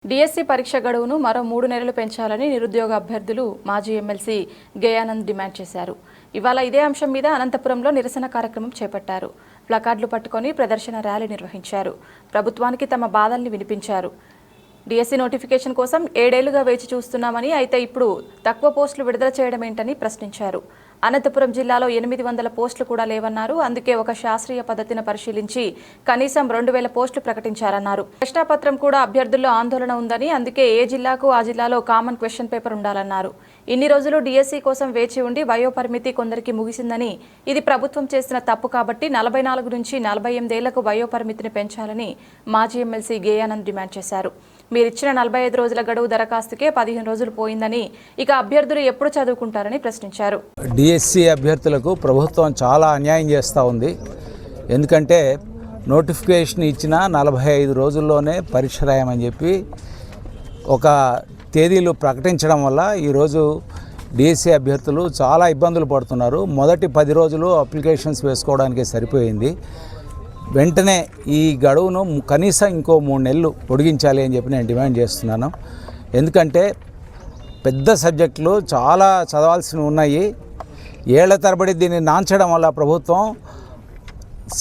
DSC పరీక్ష గడువును మరో 3 నెలలు పెంచాలని నిరుద్యోగ అభ్యర్థులు మాజీ ఎమ్మెల్సీ గయానంద్ డిమాండ్ చేశారు. ఇవాళ ఇదే అంశం మీద అనంతపురంలో నిరసన కార్యక్రమం చేపట్టారు. ప్లకార్డులు పట్టుకొని ప్రదర్శన ర్యాలీ నిర్వహించారు. ప్రభుత్వానికి తమ బాధల్ని వినిపించారు. డిఎస్సి నోటిఫికేషన్ కోసం 7 ఏళ్లుగా వేచి చూస్తున్నామని, అయితే ఇప్పుడు తక్కువ పోస్టులు విడుదల చేయడం ఏంటని ప్రశ్నించారు. అనంతపురం జిల్లాలో 800 పోస్టులు కూడా లేవన్నారు. అందుకే ఒక శాస్త్రీయ పద్ధతిని పరిశీలించి కనీసం 2000 పోస్టులు ప్రకటించారన్నారు. ప్రశ్నాపత్రం కూడా అభ్యర్థుల్లో ఆందోళన ఉందని, అందుకే ఏ జిల్లాకు ఆ జిల్లాలో కామన్ క్వశ్చన్ పేపర్ ఉండాలన్నారు. ఇన్ని రోజులు డిఎస్సి కోసం వేచి ఉండి వయోపరిమితి కొందరికి ముగిసిందని, ఇది ప్రభుత్వం చేసిన తప్పు కాబట్టి 44 నుంచి 48 ఏళ్లకు వయోపరిమితిని పెంచాలని మాజీ ఎమ్మెల్సీ గయానంద్ డిమాండ్ చేశారు. మీరిచ్చిన 45 రోజుల గడువు దరఖాస్తుకే 15 రోజులు పోయిందని, ఇక అభ్యర్థులు ఎప్పుడు చదువుకుంటారని ప్రశ్నించారు. డిఎస్సి అభ్యర్థులకు ప్రభుత్వం చాలా అన్యాయం చేస్తూ ఉంది. ఎందుకంటే నోటిఫికేషన్ ఇచ్చిన 45 రోజుల్లోనే పరీక్ష రాయమని చెప్పి ఒక తేదీలు ప్రకటించడం వల్ల ఈరోజు డిఎస్సి అభ్యర్థులు చాలా ఇబ్బందులు పడుతున్నారు. మొదటి 10 రోజులు అప్లికేషన్స్ వేసుకోవడానికే సరిపోయింది. వెంటనే ఈ గడువును కనీసం ఇంకో 3 నెలలు పొడిగించాలి అని చెప్పి నేను డిమాండ్ చేస్తున్నాను. ఎందుకంటే పెద్ద సబ్జెక్టులు చాలా చదవాల్సినవి ఉన్నాయి. ఏళ్ల తరబడి దీన్ని నాంచడం వల్ల ప్రభుత్వం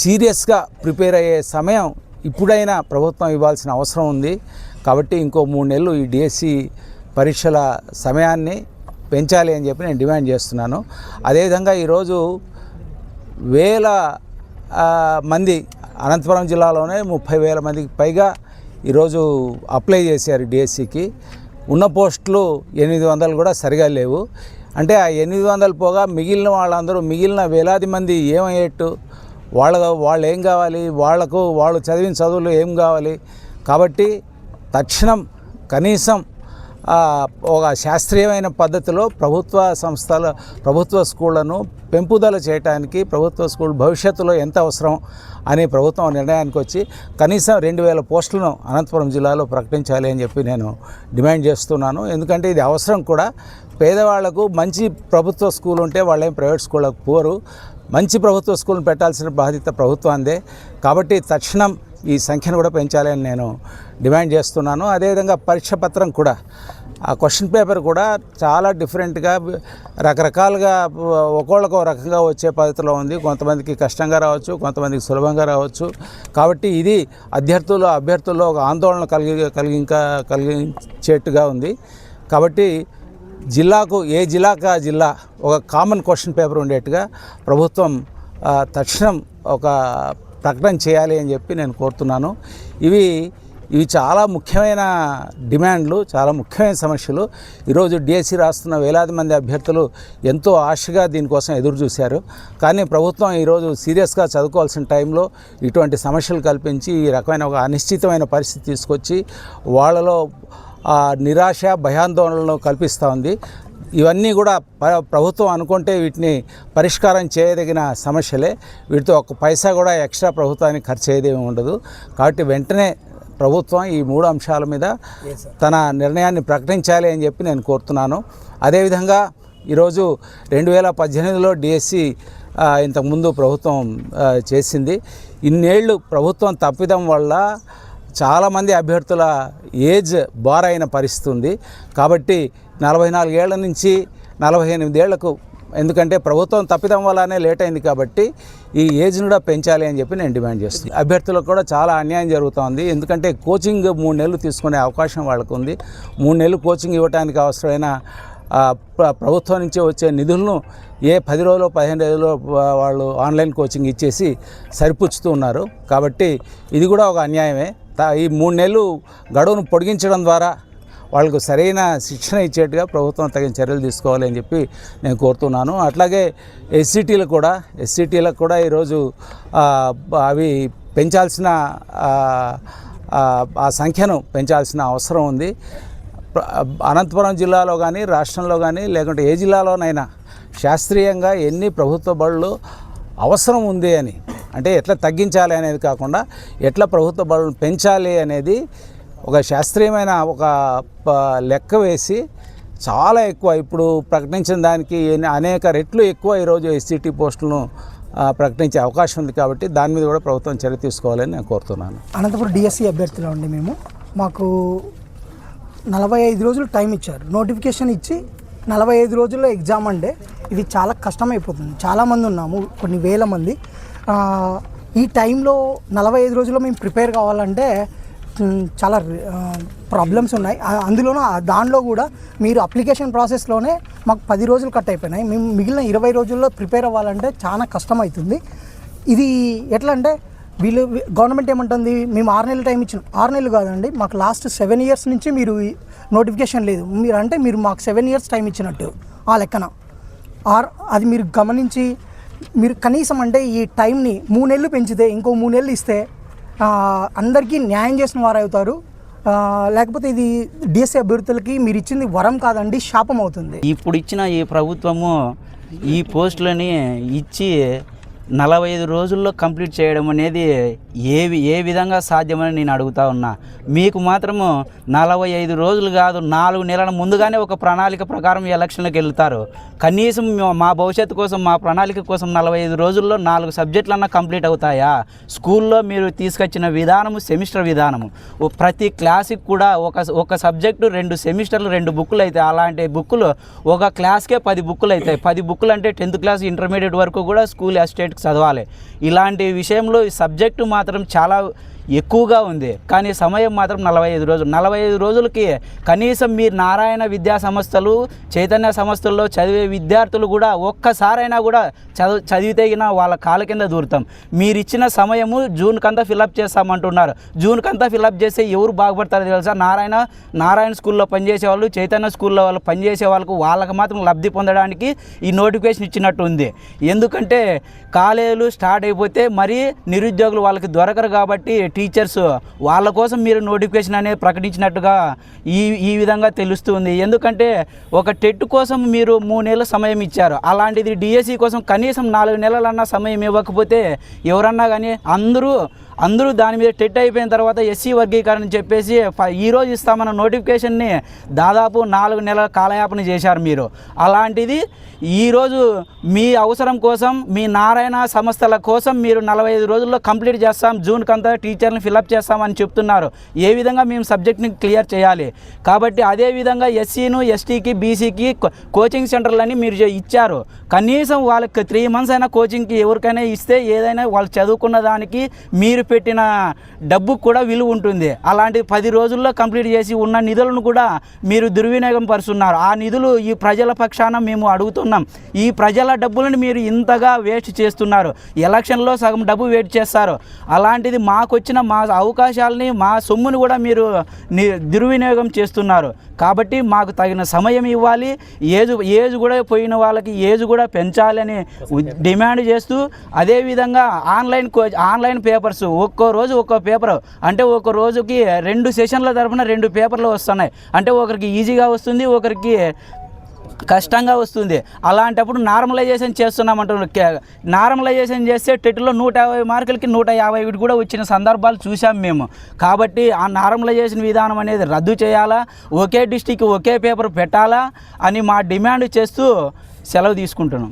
సీరియస్గా ప్రిపేర్ అయ్యే సమయం ఇప్పుడైనా ప్రభుత్వం ఇవ్వాల్సిన అవసరం ఉంది. కాబట్టి ఇంకో 3 నెలలు ఈ డిఎస్సి పరీక్షల సమయాన్ని పెంచాలి అని చెప్పి నేను డిమాండ్ చేస్తున్నాను. అదేవిధంగా ఈరోజు వేల మంది అనంతపురం జిల్లాలోనే 30,000 మందికి పైగా ఈరోజు అప్లై చేశారు డిఎస్సికి. ఉన్న పోస్టులు 800 కూడా సరిగా లేవు. అంటే ఆ 800 పోగా మిగిలిన వాళ్ళందరూ, మిగిలిన వేలాది మంది ఏమయ్యేట్టు, వాళ్ళు ఏం కావాలి, వాళ్ళు చదివిన చదువులు ఏం కావాలి. కాబట్టి తక్షణం కనీసం ఒక శాస్త్రీయమైన పద్ధతిలో ప్రభుత్వ స్కూళ్లను పెంపుదల చేయడానికి, ప్రభుత్వ స్కూల్ భవిష్యత్తులో ఎంత అవసరం అని ప్రభుత్వం నిర్ణయానికి వచ్చి కనీసం 2000 పోస్టులను అనంతపురం జిల్లాలో ప్రకటించాలి అని చెప్పి నేను డిమాండ్ చేస్తున్నాను. ఎందుకంటే ఇది అవసరం కూడా. పేదవాళ్లకు మంచి ప్రభుత్వ స్కూల్ ఉంటే వాళ్ళేం ప్రైవేట్ స్కూళ్ళకు పోరు. మంచి ప్రభుత్వ స్కూల్ని పెట్టాల్సిన బాధ్యత ప్రభుత్వాందే. కాబట్టి తక్షణం ఈ సంఖ్యను కూడా పెంచాలి అని నేను డిమాండ్ చేస్తున్నాను. అదేవిధంగా పరీక్ష పత్రం కూడా, ఆ క్వశ్చన్ పేపర్ కూడా చాలా డిఫరెంట్గా, రకరకాలుగా ఒక్కొక్కరికి రకంగా వచ్చే పద్ధతిలో ఉంది. కొంతమందికి కష్టంగా రావచ్చు, కొంతమందికి సులభంగా రావచ్చు. కాబట్టి ఇది అభ్యర్థుల్లో ఒక ఆందోళన కలిగించేట్టుగా ఉంది. కాబట్టి ఏ జిల్లాకు ఆ జిల్లా ఒక కామన్ క్వశ్చన్ పేపర్ ఉండేట్టుగా ప్రభుత్వం తక్షణం ఒక ప్రకటన చేయాలి అని చెప్పి నేను కోరుతున్నాను. ఇవి చాలా ముఖ్యమైన డిమాండ్లు, చాలా ముఖ్యమైన సమస్యలు. ఈరోజు డిఎస్సి రాస్తున్న వేలాది మంది అభ్యర్థులు ఎంతో ఆశగా దీనికోసం ఎదురు చూశారు. కానీ ప్రభుత్వం ఈరోజు సీరియస్గా చదువుకోవాల్సిన టైంలో ఇటువంటి సమస్యలు కల్పించి ఈ రకమైన ఒక అనిశ్చితమైన పరిస్థితి తీసుకొచ్చి వాళ్ళలో నిరాశ, భయాందోళనలు కల్పిస్తూ ఉంది. ఇవన్నీ కూడా ప్రభుత్వం అనుకుంటే వీటిని పరిష్కారం చేయదగిన సమస్యలే. వీటితో ఒక పైసా కూడా ఎక్స్ట్రా ప్రభుత్వానికి ఖర్చు అయ్యేదేమీ ఉండదు. కాబట్టి వెంటనే ప్రభుత్వం ఈ 3 అంశాల మీద తన నిర్ణయాన్ని ప్రకటించాలి అని చెప్పి నేను కోరుతున్నాను. అదేవిధంగా ఈరోజు 2018లో డిఎస్సి ఇంతకుముందు ప్రభుత్వం చేసింది. ఇన్నేళ్ళు ప్రభుత్వం తప్పిదం వల్ల చాలామంది అభ్యర్థుల ఏజ్ బార్ అయిన పరిస్థితి ఉంది. కాబట్టి 44 ఏళ్ల నుంచి 48 ఏళ్లకు, ఎందుకంటే ప్రభుత్వం తప్పిదం వల్లనే లేట్ అయింది కాబట్టి ఈ ఏజ్ని కూడా పెంచాలి అని చెప్పి నేను డిమాండ్ చేస్తున్నాను. అభ్యర్థులకు కూడా చాలా అన్యాయం జరుగుతుంది. ఎందుకంటే కోచింగ్ 3 నెలలు తీసుకునే అవకాశం వాళ్ళకు ఉంది. 3 నెలలు కోచింగ్ ఇవ్వడానికి అవసరమైన ప్రభుత్వం నుంచి వచ్చే నిధులను 10 రోజులు 15 రోజుల్లో వాళ్ళు ఆన్లైన్ కోచింగ్ ఇచ్చేసి సరిపుచ్చుతూ ఉన్నారు. కాబట్టి ఇది కూడా ఒక అన్యాయమే. ఈ 3 నెలలు గడువును పొడిగించడం ద్వారా వాళ్ళకు సరైన శిక్షణ ఇచ్చేట్టుగా ప్రభుత్వం తగిన చర్యలు తీసుకోవాలి అని చెప్పి నేను కోరుతున్నాను. అట్లాగే ఎస్సీటీలకు కూడా ఈరోజు అవి పెంచాల్సిన ఆ సంఖ్యను పెంచాల్సిన అవసరం ఉంది. అనంతపురం జిల్లాలో కానీ, రాష్ట్రంలో కానీ, లేకుంటే ఏ జిల్లాలోనైనా శాస్త్రీయంగా ఎన్ని ప్రభుత్వ బడులు అవసరం ఉంది అని, అంటే ఎట్లా తగ్గించాలి అనేది కాకుండా ఎట్లా ప్రభుత్వ బడులను పెంచాలి అనేది ఒక శాస్త్రీయమైన ఒక లెక్క వేసి చాలా ఎక్కువ, ఇప్పుడు ప్రకటించిన దానికి అనేక రెట్లు ఎక్కువ ఈరోజు ఎస్సీటీ పోస్టులను ప్రకటించే అవకాశం ఉంది. కాబట్టి దాని మీద కూడా ప్రభుత్వం చర్య తీసుకోవాలని నేను కోరుతున్నాను. అనంతపురం డిఎస్సి అభ్యర్థులు ఉండి మాకు 45 రోజులు టైం ఇచ్చారు. నోటిఫికేషన్ ఇచ్చి 45 రోజుల్లో ఎగ్జామ్ అంటే ఇది చాలా కష్టమైపోతుంది. చాలామంది ఉన్నాము, కొన్ని వేల మంది. ఈ టైంలో 45 రోజుల్లో మేము ప్రిపేర్ కావాలంటే చాలా ప్రాబ్లమ్స్ ఉన్నాయి. అందులోనూ దానిలో కూడా మీరు అప్లికేషన్ ప్రాసెస్లోనే మాకు 10 రోజులు కట్ అయిపోయినాయి. మేము మిగిలిన 20 రోజుల్లో ప్రిపేర్ అవ్వాలంటే చాలా కష్టమవుతుంది. ఇది ఎట్లా అంటే వీళ్ళు గవర్నమెంట్ ఏమంటుంది, మేము 6 నెలలు టైం ఇచ్చిన. 6 నెలలు కాదండి, మాకు లాస్ట్ 7 ఇయర్స్ నుంచి మీరు నోటిఫికేషన్ లేదు. మీరు మాకు 7 ఇయర్స్ టైం ఇచ్చినట్టు ఆ లెక్కన. అది మీరు గమనించి మీరు కనీసం అంటే ఈ టైంని 3 నెలలు పెంచితే, ఇంకో 3 నెలలు ఇస్తే అందరికీ న్యాయం చేసిన వారు అవుతారు. లేకపోతే ఇది డిఎస్సీ అభ్యర్థులకి మీరు ఇచ్చింది వరం కాదండి, శాపం అవుతుంది. ఇప్పుడు ఇచ్చిన ఈ ప్రభుత్వము ఈ పోస్టులని ఇచ్చి 45 రోజుల్లో కంప్లీట్ చేయడం అనేది ఏ విధంగా సాధ్యమని నేను అడుగుతా ఉన్నా. మీకు మాత్రము 45 రోజులు కాదు, 4 నెలల ముందుగానే ఒక ప్రణాళిక ప్రకారం ఎలక్షన్లకు వెళ్తారు. కనీసం మా భవిష్యత్తు కోసం, మా ప్రణాళిక కోసం 45 రోజుల్లో 4 సబ్జెక్టులన్నా కంప్లీట్ అవుతాయా? స్కూల్లో మీరు తీసుకొచ్చిన విధానము సెమిస్టర్ విధానము. ప్రతి క్లాస్కి కూడా ఒక సబ్జెక్టు 2 సెమిస్టర్లు 2 బుక్కులు అవుతాయి. అలాంటి బుక్కులు ఒక క్లాస్కే 10 బుక్కులు అవుతాయి. 10 బుక్కులు అంటే 10th క్లాస్ ఇంటర్మీడియట్ వరకు కూడా స్కూల్ అసిస్టెంట్ చదవాలి. ఇలాంటి విషయంలో ఈ సబ్జెక్టు మాత్రం చాలా ఎక్కువగా ఉంది. కానీ సమయం మాత్రం 45 రోజులు. 45 రోజులకి కనీసం మీరు నారాయణ విద్యా సంస్థలు, చైతన్య సంస్థల్లో చదివే విద్యార్థులు కూడా ఒక్కసారైనా కూడా చదివితే వాళ్ళ కాళ్ళ కింద దూరుతాం. మీరు ఇచ్చిన సమయము జూన్కంతా ఫిలప్ చేస్తామంటున్నారు. జూన్కంతా ఫిలప్ చేస్తే ఎవరు బాగుపడతారో తెలుసా? నారాయణ స్కూల్లో పనిచేసే వాళ్ళు, చైతన్య స్కూల్లో వాళ్ళు పనిచేసే వాళ్ళకి మాత్రం లబ్ధి పొందడానికి ఈ నోటిఫికేషన్ ఇచ్చినట్టు ఉంది. ఎందుకంటే కాలేజీలు స్టార్ట్ అయిపోతే మరి నిరుద్యోగులు వాళ్ళకి దొరకరు కాబట్టి టీచర్స్ వాళ్ళ కోసం మీరు నోటిఫికేషన్ అనేది ప్రకటించినట్టుగా ఈ విధంగా తెలుస్తుంది. ఎందుకంటే ఒక టెట్ కోసం మీరు 3 నెలల సమయం ఇచ్చారు. అలాంటిది డిఎస్సి కోసం కనీసం 4 నెలలన్నా సమయం ఇవ్వకపోతే ఎవరన్నా కానీ అందరూ దాని మీద టెట్ అయిపోయిన తర్వాత ఎస్సీ వర్గీకరణ చెప్పేసి ఈరోజు ఇస్తామన్న నోటిఫికేషన్ని దాదాపు 4 నెలల కాలయాపన చేశారు మీరు. అలాంటిది ఈరోజు మీ అవసరం కోసం, మీ నారాయణ సంస్థల కోసం మీరు 45 రోజుల్లో కంప్లీట్ చేస్తాం, జూన్కంతా టీచర్ని ఫిలప్ చేస్తామని చెప్తున్నారు. ఏ విధంగా మేము సబ్జెక్ట్ని క్లియర్ చేయాలి? కాబట్టి అదేవిధంగా ఎస్సీను, ఎస్టీకి, బీసీకి కోచింగ్ సెంటర్లని మీరు ఇచ్చారు. కనీసం వాళ్ళకి 3 months అయినా కోచింగ్కి ఎవరికైనా ఇస్తే ఏదైనా వాళ్ళు చదువుకున్న దానికి మీరు పెట్టిన డబ్బు కూడా విలువ ఉంటుంది. అలాంటి 10 రోజుల్లో కంప్లీట్ చేసి ఉన్న నిధులను కూడా మీరు దుర్వినియోగం పరుస్తున్నారు. ఆ నిధులు ఈ ప్రజల పక్షాన మేము అడుగుతున్నాం. ఈ ప్రజల డబ్బులను మీరు ఇంతగా వేస్ట్ చేస్తున్నారు. ఎలక్షన్లో సగం డబ్బు వేస్ట్ చేస్తారు. అలాంటిది మాకు వచ్చిన మా అవకాశాలని, మా సొమ్ముని కూడా మీరు దుర్వినియోగం చేస్తున్నారు. కాబట్టి మాకు తగిన సమయం ఇవ్వాలి. ఏజ్ కూడా పోయిన వాళ్ళకి ఏజ్ కూడా పెంచాలని డిమాండ్ చేస్తూ, అదేవిధంగా ఆన్లైన్ పేపర్స్ ఒక్కో రోజు ఒక్కో పేపర్ అంటే ఒక రోజుకి 2 సెషన్ల తరపున 2 పేపర్లు వస్తున్నాయి. అంటే ఒకరికి ఈజీగా వస్తుంది, ఒకరికి కష్టంగా వస్తుంది. అలాంటప్పుడు నార్మలైజేషన్ చేస్తున్నామంటున్నారు. నార్మలైజేషన్ చేస్తే టెట్లో 150 మార్కులకి 151 కూడా వచ్చిన సందర్భాలు చూసాం మేము. కాబట్టి ఆ నార్మలైజేషన్ విధానం అనేది రద్దు చేయాలా, ఒకే డిస్టిక్ ఒకే పేపర్ పెట్టాలా అని మా డిమాండ్ చేస్తూ సెలవు తీసుకుంటున్నాం.